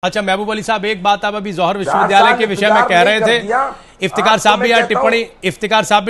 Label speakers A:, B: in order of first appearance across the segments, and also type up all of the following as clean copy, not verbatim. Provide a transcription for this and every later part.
A: अच्छा महबूब अली साहब, एक बात आप अभी जौहर विश्वविद्यालय के विषय में कह रहे थे, इफ्तिकार साहब भी यहाँ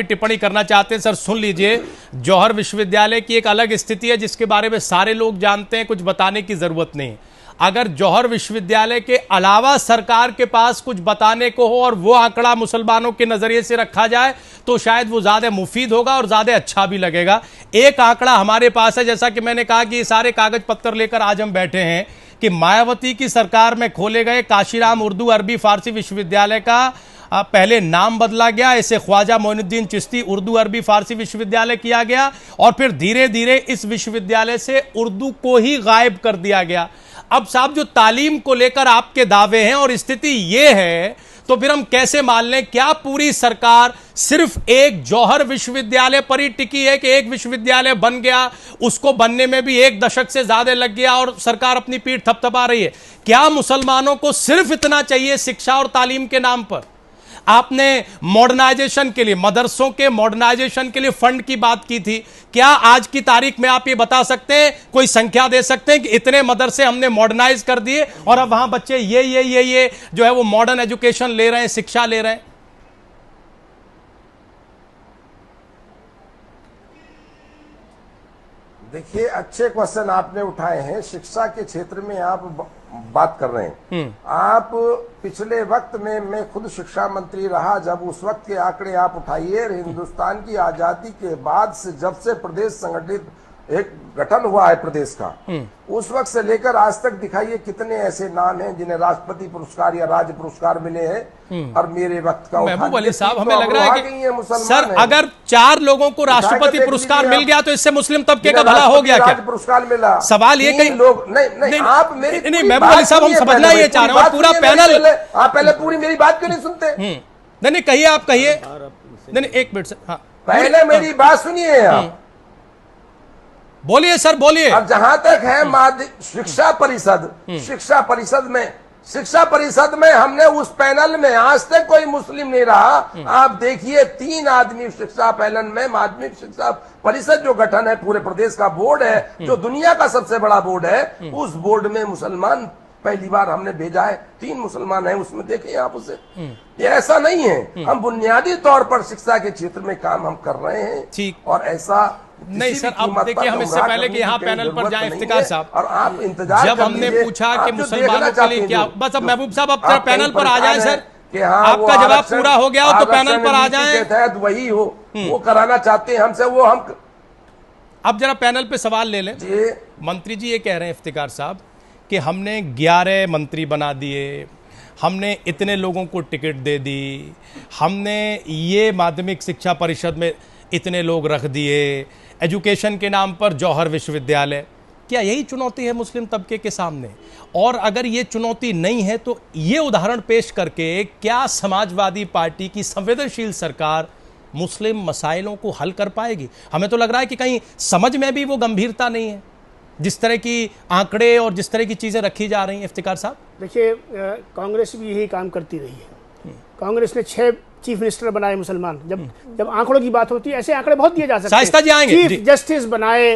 A: टिप्पणी करना चाहते हैं। सर सुन लीजिए, जौहर विश्वविद्यालय की एक अलग स्थिति है जिसके बारे में सारे लोग जानते हैं, कुछ बताने की जरूरत नहीं। अगर जौहर विश्वविद्यालय के अलावा सरकार के पास कुछ बताने को हो और वो आंकड़ा मुसलमानों के नजरिए से रखा जाए तो शायद वो ज्यादा मुफीद होगा और ज्यादा अच्छा भी लगेगा। एक आंकड़ा हमारे पास है, जैसा कि मैंने कहा कि ये सारे कागज पत्तर लेकर आज हम बैठे हैं, कि मायावती की सरकार में खोले गए काशीराम उर्दू अरबी फारसी विश्वविद्यालय का पहले नाम बदला गया, इसे ख्वाजा मोइनुद्दीन चिश्ती उर्दू अरबी फारसी विश्वविद्यालय किया गया और फिर धीरे धीरे इस विश्वविद्यालय से उर्दू को ही गायब कर दिया गया। अब साहब जो तालीम को लेकर आपके दावे हैं और स्थिति यह है, तो फिर हम कैसे मान लें, क्या पूरी सरकार सिर्फ एक जौहर विश्वविद्यालय पर ही टिकी है कि एक विश्वविद्यालय बन गया, उसको बनने में भी 1 दशक से ज्यादा लग गया और सरकार अपनी पीठ थपथपा रही है? क्या मुसलमानों को सिर्फ इतना चाहिए शिक्षा और तालीम के नाम पर? आपने मॉडर्नाइजेशन के लिए, मदरसों के मॉडर्नाइजेशन के लिए फंड की बात की थी। क्या आज की तारीख में आप ये बता सकते हैं, कोई संख्या दे सकते हैं कि इतने मदरसे हमने मॉडर्नाइज कर दिए और अब वहां बच्चे ये जो है वो मॉडर्न एजुकेशन ले रहे हैं, शिक्षा ले रहे हैं?
B: देखिए, अच्छे क्वेश्चन आपने उठाए हैं। शिक्षा के क्षेत्र में आप बात कर रहे हैं। आप पिछले वक्त में, मैं खुद शिक्षा मंत्री रहा जब, उस वक्त के आंकड़े आप उठाइए। हिंदुस्तान की आजादी के बाद से, जब से प्रदेश संगठित एक गठन हुआ है प्रदेश का, उस वक्त से लेकर आज तक दिखाइए कितने ऐसे नाम हैं जिन्हें राष्ट्रपति पुरस्कार या राज्य पुरस्कार मिले हैं। और मेरे वक्त का
A: महबूब अली साहब, हमें लग रहा है कि सर अगर 4 लोगों को राष्ट्रपति पुरस्कार मिल गया तो इससे मुस्लिम तबके का भला हो गया क्या?
B: पुरस्कार मिला।
A: सवाल ये कहीं
B: लोग नहीं, आप मेरी
A: नहीं, महबूब अली साहब हम समझना ये चाह रहे हैं, पूरा पैनल।
B: आप पहले पूरी मेरी बात क्यों नहीं सुनते?
A: नहीं कहिए, आप कहिए। नहीं 1 मिनट से, हाँ
B: पहले मेरी बात सुनिए आप।
A: बोलिए सर, बोलिए।
B: अब जहां तक है शिक्षा परिषद में हमने उस पैनल में आज तक कोई मुस्लिम नहीं रहा। आप देखिए 3 आदमी शिक्षा पैनल में, माध्यमिक शिक्षा परिषद जो गठन है पूरे प्रदेश का बोर्ड है, जो दुनिया का सबसे बड़ा बोर्ड है, उस बोर्ड में मुसलमान पहली बार हमने भेजा है। 3 मुसलमान हैं उसमें, देखिए आप उसे। ये ऐसा नहीं है, हम बुनियादी तौर पर शिक्षा के क्षेत्र में काम हम कर रहे हैं।
A: ठीक।
B: और ऐसा
A: नहीं सर, अब देखिए, हम इससे पहले कि यहाँ पैनल पर जाएं, इफ्तिकार साहब,
B: और आप इंतजार
A: जब हमने पूछा कि मुसलमानों के लिए क्या, बस अब महबूब साहब अब पैनल पर आ जाएं सर, आपका जवाब पूरा हो गया हो तो पैनल पर आ जाएं।
B: वही हो, वो कराना चाहते हैं हमसे, वो हम
A: अब जरा पैनल पे सवाल ले लें। मंत्री जी ये कह रहे हैं इफ्तिकार साहब कि हमने 11 मंत्री बना दिए, हमने इतने लोगों को टिकट दे दी, हमने ये माध्यमिक शिक्षा परिषद में इतने लोग रख दिए, एजुकेशन के नाम पर जौहर विश्वविद्यालय। क्या यही चुनौती है मुस्लिम तबके के सामने? और अगर ये चुनौती नहीं है तो ये उदाहरण पेश करके क्या समाजवादी पार्टी की संवेदनशील सरकार मुस्लिम मसाइलों को हल कर पाएगी? हमें तो लग रहा है कि कहीं समझ में भी वो गंभीरता नहीं है, जिस तरह की आंकड़े और जिस तरह की चीजें रखी जा रही हैं। इफ्तिकार साहब,
C: देखिए, कांग्रेस भी यही काम करती रही है। कांग्रेस ने 6 चीफ मिनिस्टर बनाए मुसलमान। जब आंकड़ों की बात होती है, ऐसे आंकड़े बहुत दिए जा सकते हैं। चीफ जस्टिस बनाए,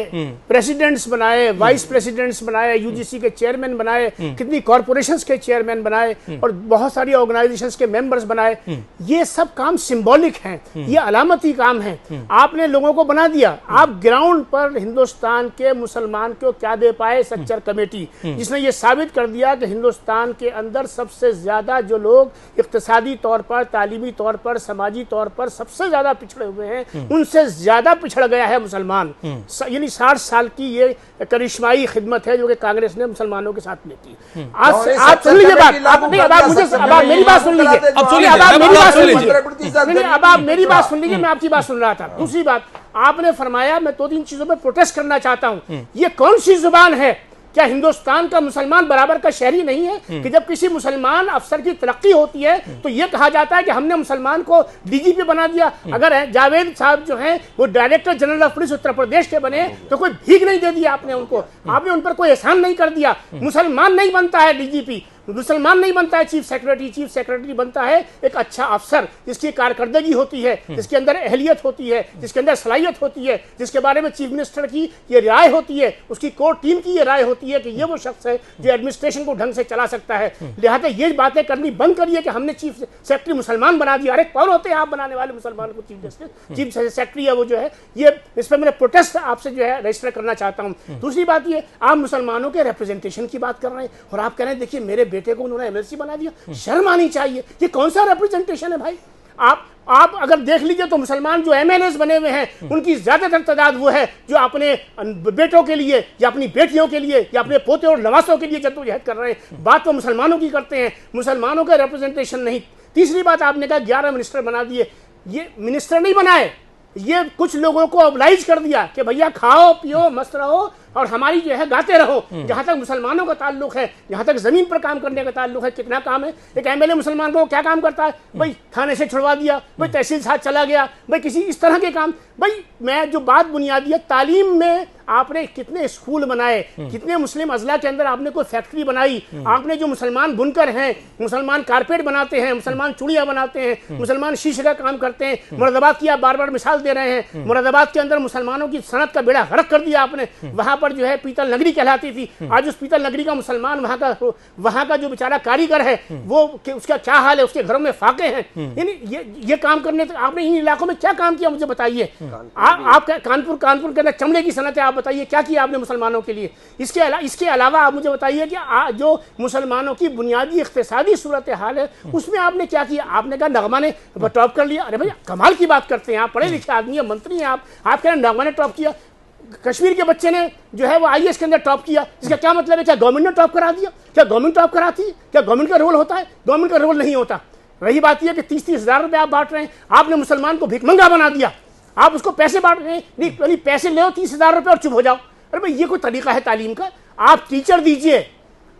C: प्रेसिडेंट्स बनाए, वाइस प्रेसिडेंट्स बनाए, यूजीसी के चेयरमैन बनाए, कितनी कॉर्पोरेशंस के चेयरमैन बनाए और बहुत सारी ऑर्गेनाइजेशंस के मेंबर्स बनाए। ये सब काम सिंबॉलिक हैं, ये अलामती काम है। आपने लोगों को बना दिया, आप ग्राउंड पर हिंदुस्तान के मुसलमान को क्या दे पाए? सच्चर कमेटी, जिसने ये साबित कर दिया कि हिंदुस्तान के अंदर सबसे ज्यादा जो लोग इक्तिसादी तौर पर, तालीमी तौर पर, समाजी तौर पर सबसे ज्यादा पिछड़े हुए हैं, उनसे ज्यादा पिछड़ गया है मुसलमान। यानी 60 साल की ये करिश्माई खिदमत है जो कि कांग्रेस ने मुसलमानों के साथ ली थी। आज आप सुन लीजिए बात, आप मेरी बात सुन लीजिए, अब आप मेरी बात सुन लीजिए, मैं आपकी बात सुन रहा था। दूसरी बात, आपने फरमाया मैं 2-3 चीजों पर प्रोटेस्ट करना चाहता हूं। ये कौन सी जुबान है? क्या हिंदुस्तान का मुसलमान बराबर का शहरी नहीं है कि जब किसी मुसलमान अफसर की तरक्की होती है तो यह कहा जाता है कि हमने मुसलमान को डीजीपी बना दिया? अगर जावेद साहब जो हैं वो director general of police Uttar Pradesh के बने तो कोई भीख नहीं दे दिया आपने उनको, आपने उन पर कोई एहसान नहीं कर दिया। मुसलमान नहीं बनता है डीजीपी, मुसलमान नहीं बनता है चीफ सेक्रेटरी। चीफ सेक्रेटरी बनता है एक अच्छा अफसर जिसकी कारकर्दगी होती है, जिसके अंदर अहलियत होती है, जिसके अंदर सलाहियत होती है, जिसके बारे में चीफ मिनिस्टर की ये राय होती है, उसकी कोर टीम की ये राय होती है कि ये वो शख्स है जो एडमिनिस्ट्रेशन को ढंग से चला सकता है। लिहाजा ये बातें करनी बंद करिए कि हमने चीफ सेक्रेटरी मुसलमान बना दिया। अरे कौन होते हैं आप बनाने वाले मुसलमान को चीफ जस्टिस? चीफ सेक्रेटरी है वो जो है, ये इस पर मैंने प्रोटेस्ट आपसे जो है रजिस्टर करना चाहता हूं। दूसरी बात ये, आप मुसलमानों के रिप्रेजेंटेशन की बात कर रहे हैं और आप कह रहे हैं देखिए मेरे बेटे को उन्होंने एमएलसी बना दिया। शर्म आनी चाहिए। ये कौन सा रिप्रेजेंटेशन है भाई? आप अगर देख लीजिए तो मुसलमान जो एमएलएस बने हुए हैं उनकी ज्यादातर तादाद वो है जो अपने बेटों के लिए या अपनी बेटियों के लिए या अपने पोते और नवासों के लिए जद्दोजहद कर रहे हैं। बात तो मुसलमानों की करते हैं, मुसलमानों का रिप्रेजेंटेशन नहीं। तीसरी बात, आपने कहा 11 मिनिस्टर बना दिए। ये मिनिस्टर नहीं बनाए, ये कुछ लोगों को ऑब्लाइज कर दिया कि भैया खाओ पियो मस्त रहो और हमारी जो है गाते रहो। जहां तक मुसलमानों का ताल्लुक है, जहां तक जमीन पर काम करने का ताल्लुक है, कितना काम है। एक एमएलए मुसलमान को क्या काम करता है भाई? थाने से छुड़वा दिया भाई, तहसील साथ चला गया भाई, किसी इस तरह के काम। भाई मैं जो बात बुनियादी है, तालीम में आपने कितने स्कूल बनाए, कितने मुस्लिम अजला के अंदर आपने कोई फैक्ट्री बनाई, आपने जो मुसलमान बुनकर हैं, मुसलमान कारपेट बनाते हैं, मुसलमान चूड़ियां बनाते हैं, मुसलमान शीशे का काम करते हैं। मुरादाबाद की आप बार बार मिसाल दे रहे हैं, मुरादाबाद के अंदर मुसलमानों की सनत का बेड़ा गर्क कर दिया आपने। वहां पर जो है पीतल नगरी कहलाती थी, आज उस पीतल नगरी का मुसलमान वहां का जो बेचारा कारीगर है वो उसका क्या हाल है, उसके घरों में फाके हैं। यानी ये काम करने तक आपने इन इलाकों में क्या काम किया मुझे बताइए। आप कानपुर के अंदर चमड़े की सनत है, आप बताइए क्या किया आपने मुसलमानों के लिए। इसके अलावा आप मुझे बताइए कि जो मुसलमानों की बुनियादी इख्तिसादी सूरत हाल है उसमें आपने क्या किया। आपने कहा नगमा ने टॉप कर लिया। अरे भैया कमाल की बात करते हैं आप, पढ़े लिखे आदमी है, मंत्री हैं आप कह रहे हैं नगमा ने टॉप किया। कश्मीर के बच्चे ने जो है वो आईएएस के अंदर टॉप किया। इसका क्या मतलब है? क्या गवर्नमेंट ने टॉप करा दिया? क्या गवर्नमेंट टॉप कराती है? क्या गवर्नमेंट का रोल होता है? गवर्नमेंट का रोल नहीं होता। रही बात यह कि 30-30 हज़ार रुपए आप बांट रहे हैं, आपने मुसलमान को भिखमंगा बना दिया। आप उसको पैसे बांट रहे हैं, नहीं पैसे ले 30,000 रुपए और चुप हो जाओ। अरे भाई ये कोई तरीका है तालीम का? आप टीचर दीजिए,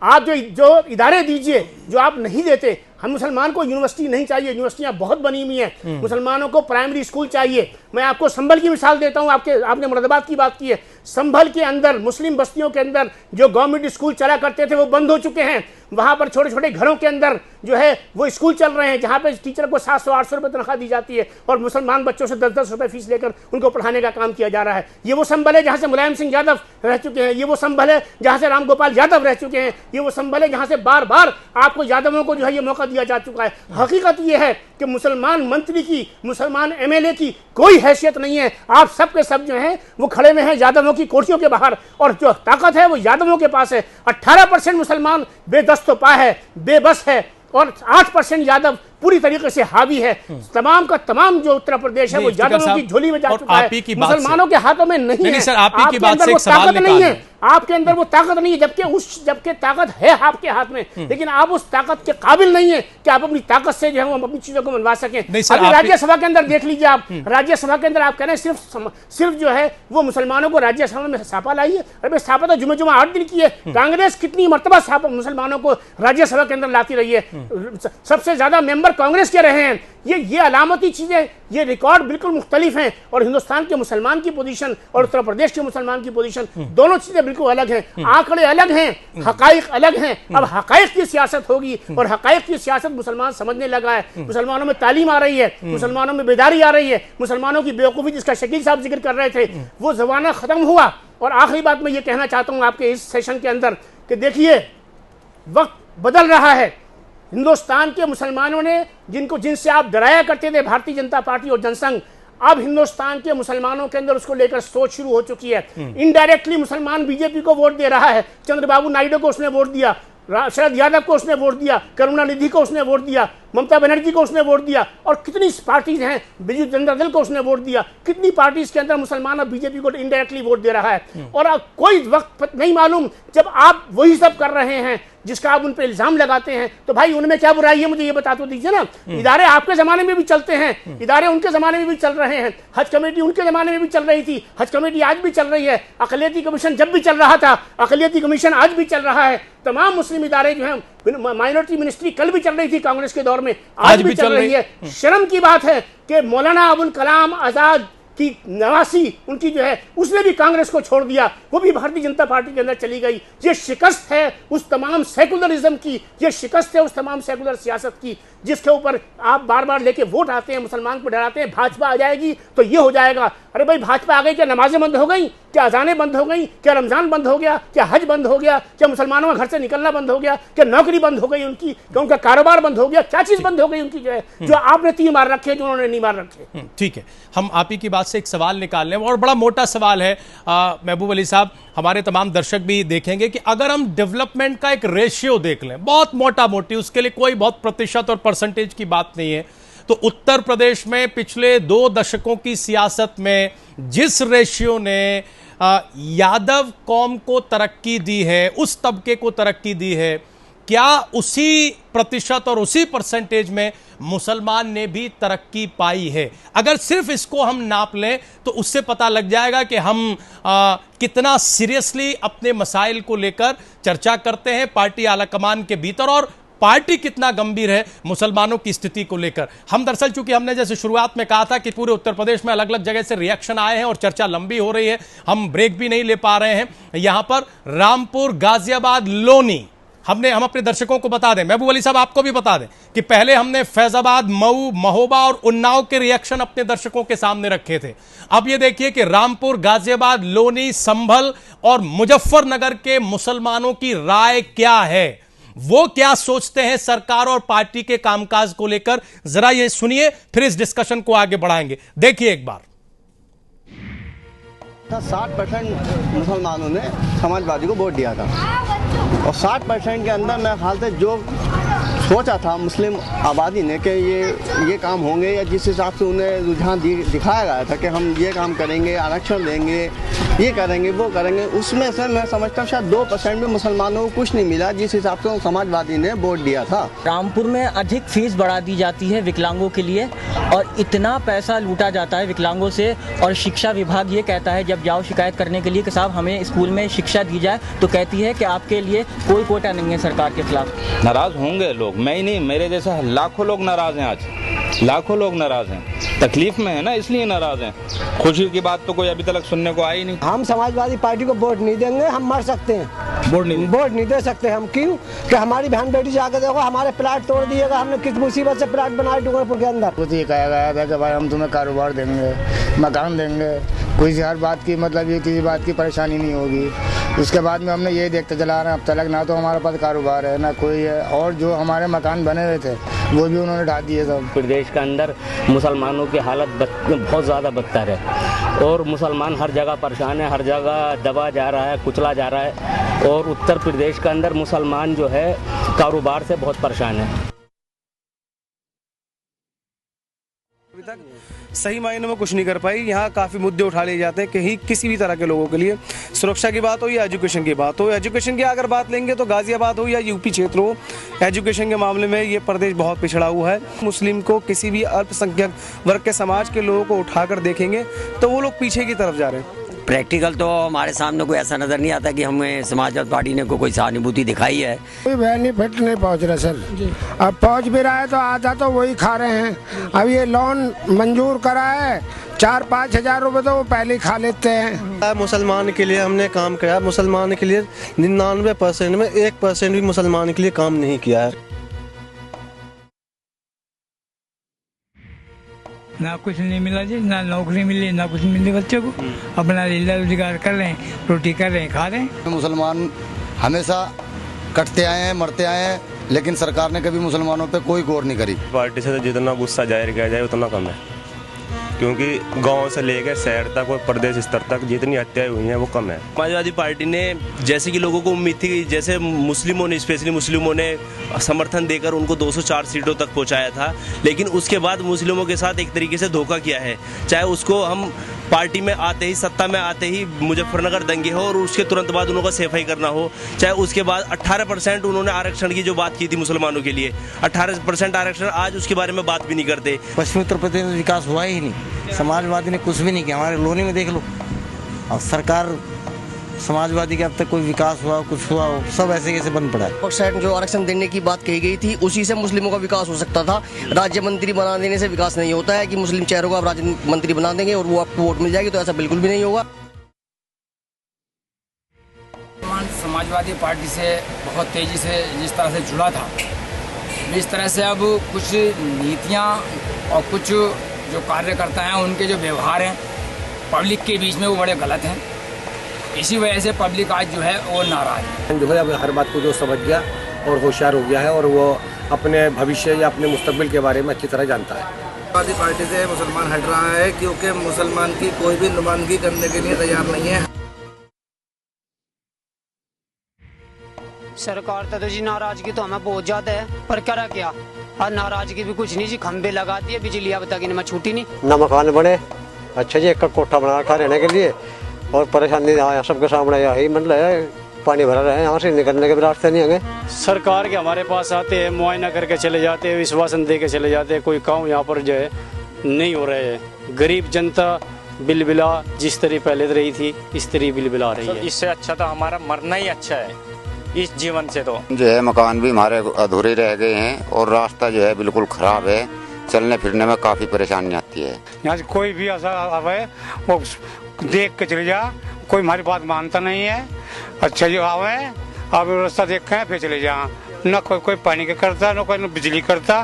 C: आप जो इदारे दीजिए जो आप नहीं देते। हम मुसलमान को यूनिवर्सिटी नहीं चाहिए, यूनिवर्सिटियां बहुत बनी हुई हैं। मुसलमानों को प्राइमरी स्कूल चाहिए। मैं आपको संभल की मिसाल देता हूं, आपने मुरादाबाद की बात की है। संभल के अंदर मुस्लिम बस्तियों के अंदर जो गवर्नमेंट स्कूल चला करते थे वो बंद हो चुके हैं। वहां पर छोटे छोटे घरों के अंदर जो है वो स्कूल चल रहे हैं जहां पे टीचर को 700-800 रुपए तनख्वाह दी जाती है और मुसलमान बच्चों से 10-10 रुपए फीस लेकर उनको पढ़ाने का काम किया जा रहा है। ये वो संभल है जहां से मुलायम सिंह यादव रह चुके हैं, ये वो संभल है जहां से राम गोपाल यादव रह चुके हैं, ये वो संभल है जहां से बार बार आपको यादवों को जो है ये मौका दिया जा चुका है। हकीकत ये है कि मुसलमान मंत्री की, मुसलमान एमएलए की कोई हैसियत नहीं है। आप सब के सब जो हैं वो खड़े में हैं यादवों की कोठियों के बाहर और जो ताकत है वो यादवों के पास है। 18% मुसलमान बेदस्तोपा है, बेबस है और 8% यादव पूरी तरीके से हावी है। तमाम का तमाम जो उत्तर प्रदेश है वो यादवों की झोली में जा चुका है, मुसलमानों के हाथों में नहीं है।
A: सर, आपकी बात से एक
C: सवाल नहीं है, आपके अंदर वो ताकत नहीं है, जबकि ताकत है आपके हाथ में, लेकिन आप उस ताकत के काबिल नहीं है कि आप अपनी ताकत से जो है अपनी चीजों को मनवा सकें। अभी राज्यसभा के अंदर देख लीजिए आप, राज्यसभा के अंदर आप कह रहे हैं सिर्फ जो है वो मुसलमानों को राज्यसभा में छापा लाई है। अरे छापा तो जुमे 8 दिन की है। कांग्रेस कितनी मरतबा मुसलमानों को राज्यसभा के अंदर लाती रही है, सबसे ज्यादा मेंबर कांग्रेस के रहे हैं। ये अलामती चीजें, ये रिकॉर्ड बिल्कुल मुख्तलिफ हैं और हिंदुस्तान के मुसलमान की पोजीशन और उत्तर प्रदेश के मुसलमान की पोजीशन दोनों चीजें बिल्कुल अलग हैं। आंकड़े अलग हैं, हकाइक अलग हैं। अब हकाइक की सियासत होगी और हकाइक की सियासत मुसलमान समझने लगा है। मुसलमानों में तालीम आ रही है, मुसलमानों में बेदारी आ रही है, मुसलमानों की बेवकूफ़ी जिसका शकील साहब जिक्र कर रहे थे वो ज़माना खत्म हुआ। और आखिरी बात मैं ये कहना चाहता हूँ आपके इस सेशन के अंदर कि देखिए वक्त बदल रहा है। हिंदुस्तान के मुसलमानों ने जिनसे आप डराया करते थे भारतीय जनता पार्टी और जनसंघ, अब हिंदुस्तान के मुसलमानों के अंदर उसको लेकर सोच शुरू हो चुकी है। इनडायरेक्टली मुसलमान बीजेपी को वोट दे रहा है। चंद्रबाबू नायडू को उसने वोट दिया, शरद यादव को उसने वोट दिया, करुणानिधि को उसने वोट दिया, ममता बनर्जी को उसने वोट दिया और कितनी पार्टीज हैं, बिजू जनता दल को उसने वोट दिया। कितनी पार्टीज के अंदर मुसलमान अब बीजेपी को इनडायरेक्टली वोट दे रहा है। और अब कोई वक्त नहीं मालूम जब आप वही सब कर रहे हैं जिसका आप उन पर इल्जाम लगाते हैं तो भाई उनमें क्या बुराई है, मुझे ये बता तो दीजिए ना। इदारे आपके जमाने में भी चलते हैं, इदारे उनके जमाने में भी चल रहे हैं। हज कमेटी उनके जमाने में भी चल रही थी, हज कमेटी आज भी चल रही है। अक़लियती कमीशन जब भी चल रहा था, अक़लियती कमीशन आज भी चल रहा है। तमाम मुस्लिम इदारे जो हैं, माइनॉरिटी मिनिस्ट्री कल भी चल रही थी कांग्रेस के दौर में, आज भी चल रही है। शर्म की बात है कि मौलाना अबुल कलाम आजाद कि नवासी उनकी जो है उसने भी कांग्रेस को छोड़ दिया, वो भी भारतीय जनता पार्टी के अंदर चली गई। ये शिकस्त है उस तमाम सेकुलरिज्म की, ये शिकस्त है उस तमाम सेकुलर सियासत की जिसके ऊपर आप बार बार लेके वोट आते हैं, मुसलमान को डराते हैं भाजपा आ जाएगी तो ये हो जाएगा। अरे भाई भाजपा आ गई, क्या नमाजें बंद हो गई, क्या अजानें बंद हो गई, क्या रमजान बंद हो गया, क्या हज बंद हो गया, क्या मुसलमानों का घर से निकलना बंद हो गया, क्या नौकरी बंद हो गई उनकी, क्या उनका कारोबार बंद हो गया, क्या चीज बंद हो गई उनकी जो है, जो आपने तीर मार रखे जो उन्होंने नहीं मार रखे।
A: ठीक है, हम आप ही की बात से एक सवाल निकाल लें और बड़ा मोटा सवाल है महबूब अली साहब, हमारे तमाम दर्शक भी देखेंगे कि अगर हम डेवलपमेंट का एक रेशियो देख लें बहुत मोटा मोटी, उसके लिए कोई बहुत प्रतिशत और परसेंटेज की बात नहीं है, तो उत्तर प्रदेश में पिछले 2 दशकों की सियासत में जिस रेशियो ने यादव कौम को तरक्की दी है, उस तबके को तरक्की दी है, क्या उसी प्रतिशत और उसी परसेंटेज में मुसलमान ने भी तरक्की पाई है? अगर सिर्फ इसको हम नाप लें तो उससे पता लग जाएगा कि हम कितना सीरियसली अपने मसाइल को लेकर चर्चा करते हैं पार्टी आलाकमान के भीतर और पार्टी कितना गंभीर है मुसलमानों की स्थिति को लेकर। हम दरअसल चूंकि हमने जैसे शुरुआत में कहा था कि पूरे उत्तर प्रदेश में अलग अलग जगह से रिएक्शन आए हैं और चर्चा लंबी हो रही है, हम ब्रेक भी नहीं ले पा रहे हैं। यहां पर रामपुर, गाजियाबाद, लोनी हम अपने दर्शकों को बता दें, महबूब अली साहब आपको भी बता दें कि पहले हमने फैजाबाद, मऊ, महोबा और उन्नाव के रिएक्शन अपने दर्शकों के सामने रखे थे। अब ये देखिए कि रामपुर, गाजियाबाद, लोनी, संभल और मुजफ्फरनगर के मुसलमानों की राय क्या है, वो क्या सोचते हैं सरकार और पार्टी के कामकाज को लेकर, जरा ये सुनिए, फिर इस डिस्कशन को आगे बढ़ाएंगे। देखिए एक बार।
D: 60% मुसलमानों ने समाजवादी को वोट दिया था और 60% के अंदर मेरे ख्याल से जो सोचा था मुस्लिम आबादी ने कि ये काम होंगे या जिस हिसाब से उन्हें रुझान दिखाया गया था कि हम ये काम करेंगे, आरक्षण देंगे, ये करेंगे, वो करेंगे, उसमें से मैं समझता हूँ शायद 2% भी मुसलमानों को कुछ नहीं मिला जिस हिसाब से समाजवादी ने वोट दिया था।
E: रामपुर में अधिक फीस बढ़ा दी जाती है विकलांगों के लिए और इतना पैसा लूटा जाता है विकलांगों से, और शिक्षा विभाग ये कहता है जब जाओ शिकायत करने के लिए कि साहब हमें स्कूल में शिक्षा दी जाए तो कहती है कि आपके लिए कोई कोटा नहीं है सरकार के खिलाफ।
F: नाराज होंगे लोग, मैं ही नहीं, मेरे जैसे लाखों लोग नाराज हैं, आज लाखों लोग नाराज हैं, तकलीफ में है ना इसलिए नाराज हैं। खुशी की बात तो कोई अभी तक सुनने को आई नहीं।
G: हम समाजवादी पार्टी को वोट नहीं देंगे, हम मर सकते हैं, वोट नहीं दे सकते हम। क्यों कि हमारी बहन बेटी जाकर देखो, हमारे प्लाट तोड़ दिएगा, हमने किस मुसीबत से प्लाट बनाए डूंगरपुर के अंदर।
H: तो ये कहा गया था कि भाई हम तुम्हें कारोबार देंगे, मकान देंगे, कोई हर बात की मतलब ये किसी बात की परेशानी नहीं होगी। उसके बाद में हमने ये देखते चला रहे हैं अब तक, ना तो हमारे पास कारोबार है ना कोई है, और जो हमारे मकान बने हुए थे वो भी उन्होंने ढा दिए सब।
I: प्रदेश के अंदर मुसलमानों की हालत बहुत ज़्यादा बदतर है और मुसलमान हर जगह परेशान है, हर जगह दबा जा रहा है, कुचला जा रहा है और उत्तर प्रदेश के अंदर मुसलमान जो है कारोबार से बहुत परेशान है।
J: अभी तक सही मायने में कुछ नहीं कर पाई। यहाँ काफ़ी मुद्दे उठा लिए जाते हैं कहीं किसी भी तरह के लोगों के लिए, सुरक्षा की बात हो या एजुकेशन की बात हो। एजुकेशन की अगर बात लेंगे तो गाजियाबाद हो या यूपी क्षेत्र हो, एजुकेशन के मामले में ये प्रदेश बहुत पिछड़ा हुआ है। मुस्लिम को किसी भी अल्पसंख्यक वर्ग के समाज के लोगों को उठाकर देखेंगे तो वो लोग पीछे की तरफ जा रहे हैं।
K: प्रैक्टिकल तो हमारे सामने कोई ऐसा नज़र नहीं आता कि हमें समाजवादी पार्टी ने कोई सहानुभूति दिखाई है।
G: कोई बेनिफिट नहीं पहुंच रहा सर, अब पहुंच भी रहा है तो आधा तो वही खा रहे हैं। अब ये लोन मंजूर करा है 4-5 हजार रुपए तो वो पहले ही खा लेते हैं।
J: मुसलमान के लिए हमने काम किया, मुसलमान के लिए 99% में 1% भी मुसलमान के लिए काम नहीं किया है।
L: ना कुछ नहीं मिला जी, ना नौकरी मिली, ना कुछ मिली बच्चों को, अपना लीला रोजगार कर रहे हैं, रोटी कर रहे हैं, खा रहे हैं।
H: मुसलमान हमेशा कटते आए हैं, मरते आए हैं, लेकिन सरकार ने कभी मुसलमानों पे कोई गौर नहीं करी।
M: पार्टी से जितना गुस्सा जाहिर किया जाए उतना कम है, क्योंकि गांव से लेकर शहर तक और प्रदेश स्तर तक जितनी हत्याएं हुई हैं वो कम है।
N: समाजवादी पार्टी ने जैसे कि लोगों को उम्मीद थी, जैसे मुस्लिमों ने, स्पेशली मुस्लिमों ने समर्थन देकर उनको 204 सीटों तक पहुंचाया था, लेकिन उसके बाद मुस्लिमों के साथ एक तरीके से धोखा किया है। चाहे उसको हम पार्टी में आते ही, सत्ता में आते ही मुजफ्फरनगर दंगे हो और उसके तुरंत बाद उन्होंने सफाई करना हो, चाहे उसके बाद 18% उन्होंने आरक्षण की जो बात की थी मुसलमानों के लिए, 18% आरक्षण, आज उसके बारे में बात भी नहीं करते।
O: पश्चिमी उत्तर प्रदेश में विकास हुआ ही नहीं, समाजवादी ने कुछ भी नहीं किया। हमारे लोनी में देख लो, और सरकार
D: समाजवादी का अब तक कोई विकास हुआ कुछ हुआ हो, सब ऐसे कैसे बन पड़ा है।
O: परसेंट जो आरक्षण देने की बात कही गई थी उसी से मुस्लिमों का विकास हो सकता था। राज्य मंत्री बना देने से विकास नहीं होता है कि मुस्लिम चेहरों को आप राज्य मंत्री बना देंगे और वो आपको वोट मिल जाएगी, तो ऐसा बिल्कुल भी नहीं होगा।
P: समाजवादी पार्टी से बहुत तेजी से जिस तरह से जुड़ा था, इस तरह से अब कुछ नीतियाँ और कुछ जो कार्यकर्ता हैं उनके जो व्यवहार हैं पब्लिक के बीच में वो बड़े गलत हैं। इसी वजह से पब्लिक आज जो है वो नाराज है।
Q: जो है अब हर बात को जो समझ गया और होशियार हो गया है और वो अपने भविष्य या अपने मुस्तकबिल के बारे में अच्छी तरह जानता है।
R: समाजवादी पार्टी से मुसलमान हट रहा है क्योंकि मुसलमान की कोई भी नुमाइंदगी करने के लिए तैयार नहीं है।
S: सरकार तो जी नाराजगी तो हमें बहुत ज्यादा है, पर करा क्या, और नाराजगी भी कुछ नहीं जी, खंबे लगा दिए, बिजली अब तक इनमें छूटी नहीं।
T: न मकान बने, अच्छा जी एक कोठा बना रखा रहने के लिए, और परेशानी सबके सामने यही मतलब है, पानी भरा रहे, यहाँ से निकलने के भी रास्ते नहीं होंगे।
U: सरकार के हमारे पास आते हैं, मुआयना करके चले जाते हैं, विश्वासन दे के चले जाते हैं, कोई काम यहाँ पर जो है नहीं हो रहे है। गरीब जनता बिलबिला जिस तरह पहले रही थी इस तरह बिलबिला रही है।
V: इससे अच्छा तो हमारा मरना ही अच्छा है इस जीवन से। तो
W: जो है मकान भी हमारे अधूरे रह गए हैं और रास्ता जो है बिल्कुल खराब है, चलने फिरने में काफी परेशानी आती है।
X: यहाँ से कोई भी ऐसा आवे वो देख के चले जा, कोई हमारी बात मानता नहीं है। अच्छा जी आवे आप रास्ता देखें फिर चले जा, न कोई पानी का करता, न कोई बिजली करता,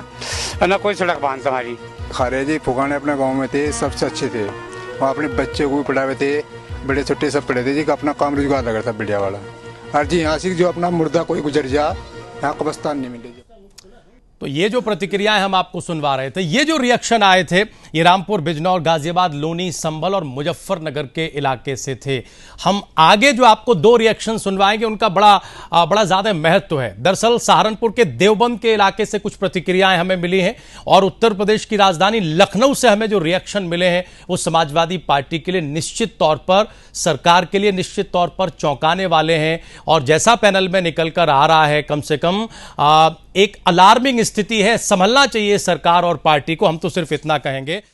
X: न कोई सड़क बांधता। हमारी
Y: खारे जी फुगाने अपने गाँव में थे, सबसे अच्छे थे, वो अपने बच्चे को भी पढ़ाए थे, बड़े छोटे सब पढ़े थे जी, अपना काम रोजगार लगा था बढ़िया वाला। और जी यहाँ से जो अपना मुर्दा कोई गुजर जा, यहाँ कब्रिस्तान नहीं मिलेगी।
A: तो ये जो प्रतिक्रियाएं हम आपको सुनवा रहे थे, ये जो रिएक्शन आए थे, ये रामपुर, बिजनौर, गाजियाबाद, लोनी, संभल और मुजफ्फरनगर के इलाके से थे। हम आगे जो आपको दो रिएक्शन सुनवाएंगे उनका बड़ा ज्यादा महत्व है। दरअसल सहारनपुर के देवबंद के इलाके से कुछ प्रतिक्रियाएं हमें मिली हैं और उत्तर प्रदेश की राजधानी लखनऊ से हमें जो रिएक्शन मिले हैं वो समाजवादी पार्टी के लिए निश्चित तौर पर, सरकार के लिए निश्चित तौर पर चौंकाने वाले हैं। और जैसा पैनल में निकल कर आ रहा है, कम से कम एक अलार्मिंग स्थिति है, संभलना चाहिए सरकार और पार्टी को, हम तो सिर्फ इतना कहेंगे।